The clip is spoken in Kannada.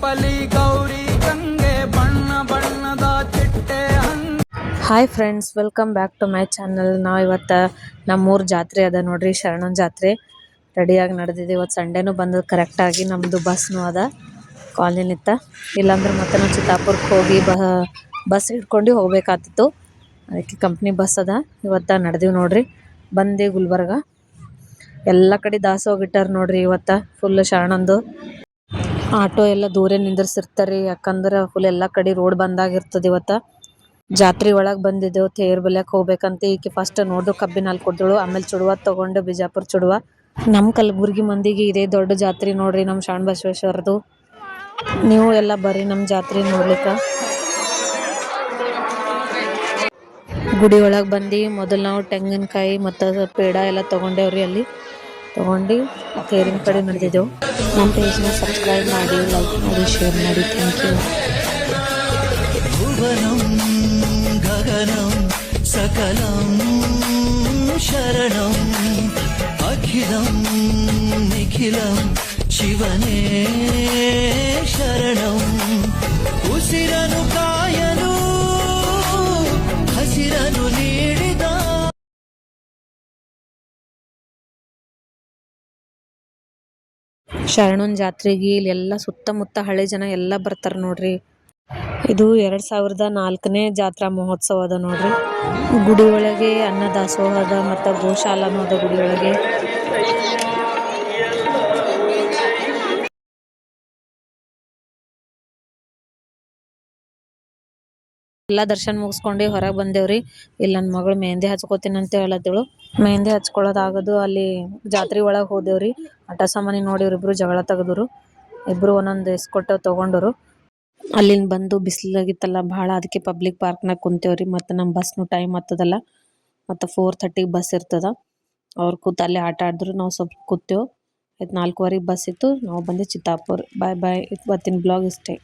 ರೂಪಲಿ ಗೌರಿ ಗಂಗೆ ಬಣ್ಣ ಬಣ್ಣದ ಚಿಟ್ಟೆ hi friends, welcome back to my channel. ನಾವು ಇವತ್ತು ನಮ್ಮೂರು ಜಾತ್ರೆ ಅದ ನೋಡ್ರಿ, ಶರಣನ ಜಾತ್ರೆ ರೆಡಿಯಾಗಿ ನಡೆದಿದೆ. ಇವತ್ತು ಸಂಡೇನೂ ಬಂದು ಕರೆಕ್ಟಾಗಿ ನಮ್ಮದು ಬಸ್ನೂ ಅದ ಕಾಲನಿತ್ತ. ಇಲ್ಲಾಂದ್ರೆ ಮತ್ತೆ ನಾವು ಚಿತ್ತಾಪುರಕ್ಕೆ ಹೋಗಿ ಬಸ್ ಹಿಡ್ಕೊಂಡು ಹೋಗ್ಬೇಕಾಗ್ತಿತ್ತು. ಅದಕ್ಕೆ ಕಂಪ್ನಿ ಬಸ್ ಅದ. ಇವತ್ತು ನಡೆದೀವಿ ನೋಡ್ರಿ, ಬಂದು ಗುಲ್ಬರ್ಗ ಎಲ್ಲ ಕಡೆ ದಾಸೋಗಿಟ್ಟಾರ ನೋಡ್ರಿ. ಇವತ್ತು ಫುಲ್ ಶರಣಂದು ಆಟೋ ಎಲ್ಲ ದೂರ ನಿಂದಿರ್ಸಿರ್ತಾರೆ, ಯಾಕಂದ್ರೆ ಫುಲ್ ಎಲ್ಲ ಕಡೆ ರೋಡ್ ಬಂದಾಗಿರ್ತದೆ. ಇವತ್ತು ಜಾತ್ರೆ ಒಳಗೆ ಬಂದಿದ್ದೆವು, ತೇರ್ ಬಲ್ಯಕ್ಕೆ ಹೋಗ್ಬೇಕಂತ. ಈಕೆ ಫಸ್ಟ್ ನೋಡ್ದು ಕಬ್ಬಿನ ಹಾಲು ಕೊಡ್ದಳು, ಆಮೇಲೆ ಚುಡುವ ತೊಗೊಂಡು ಬಿಜಾಪುರ ಚುಡುವ. ನಮ್ಮ ಕಲಬುರ್ಗಿ ಮಂದಿಗೆ ಇದೇ ದೊಡ್ಡ ಜಾತ್ರೆ ನೋಡ್ರಿ, ನಮ್ಮ ಶರಣ ಬಸವೇಶ್ವರದು. ನೀವು ಎಲ್ಲ ಬರ್ರಿ ನಮ್ಮ ಜಾತ್ರೆ ನೋಡ್ಲಿಕ್ಕೆ. ಗುಡಿ ಒಳಗೆ ಬಂದು ಮೊದಲು ನಾವು ತೆಂಗಿನಕಾಯಿ ಮತ್ತು ಪೇಡ ಎಲ್ಲ ತೊಗೊಂಡೇವ್ರಿ. ಅಲ್ಲಿ ತೊಗೊಂಡು ತೇರಿನ ಕಡೆ ನಡೆದಿದ್ದೆವು. ನಮ್ಮ ಪೇಜ್ನ ಸಬ್ಸ್ಕ್ರೈಬ್ ಮಾಡಿ, ಲೈಕ್ ಮಾಡಿ, ಶೇರ್ ಮಾಡಿ. Thank you. ಗಗನಂ ಸಕಲಂ ಶರಣಂ ಅಖಿಲಂ ನಿಖಿಲಂ ಶಿವನೇ ಶರಣಂ. ಉಸಿರನು ಕಾಯಲು ಹಸಿರನು ನೀಡಿದ ಶರಣನ ಜಾತ್ರೆಗೆ ಇಲ್ಲಿ ಎಲ್ಲ ಸುತ್ತಮುತ್ತ ಹಳೆ ಜನ ಎಲ್ಲ ಬರ್ತಾರೆ ನೋಡ್ರಿ. ಇದು 2004ನೇ ಜಾತ್ರಾ ಮಹೋತ್ಸವ ಅದ ನೋಡ್ರಿ. ಗುಡಿ ಒಳಗೆ ಅನ್ನ ದಾಸೋಹ ಅದ ಮತ್ತು ಗೋಶಾಲಾನು ಅದ ಗುಡಿ ಒಳಗೆ. ಎಲ್ಲ ದರ್ಶನ ಮುಗಿಸ್ಕೊಂಡು ಹೊರಗೆ ಬಂದೇವ್ರಿ. ಇಲ್ಲಿ ನನ್ನ ಮಗಳು ಮೆಹಂದಿ ಹಚ್ಕೋತೀನಿ ಅಂತ ಹೇಳತ್ತೇಳು. ಮೆಹಂದಿ ಹಚ್ಕೊಳ್ಳೋದಾಗೋದು ಅಲ್ಲಿ ಜಾತ್ರೆ ಒಳಗೆ ಹೋದೇವ್ರಿ. ಆಟ ಸಾಮಾನಿ ನೋಡಿ ಇವ್ರಿಬ್ರು ಜಗಳ ತೆಗೆದ್ರು. ಇಬ್ಬರು ಒಂದೊಂದು ಎಸ್ಕೊಟ್ಟು ತೊಗೊಂಡರು. ಅಲ್ಲಿಂದ ಬಂದು ಬಿಸಿಲಾಗಿತ್ತಲ್ಲ ಭಾಳ, ಅದಕ್ಕೆ ಪಬ್ಲಿಕ್ ಪಾರ್ಕ್ನಾಗ ಕುಂತೇವ್ರಿ. ಮತ್ತು ನಮ್ಮ ಬಸ್ನು ಟೈಮ್ ಆಗ್ತದಲ್ಲ, ಮತ್ತು 4:30 ಬಸ್ ಇರ್ತದ. ಅವ್ರು ಕೂತು ಅಲ್ಲೇ ಆಟ ಆಡಿದ್ರು, ನಾವು ಸ್ವಲ್ಪ ಕೂತೇವು. ಆಯ್ತು, 4:15 ಬಸ್ ಇತ್ತು, ನಾವು ಬಂದು ಚಿತ್ತಾಪುರ. ಬಾಯ್ ಬಾಯ್. ಇವತ್ತಿನ ಬ್ಲಾಗ್ ಇಷ್ಟೇ.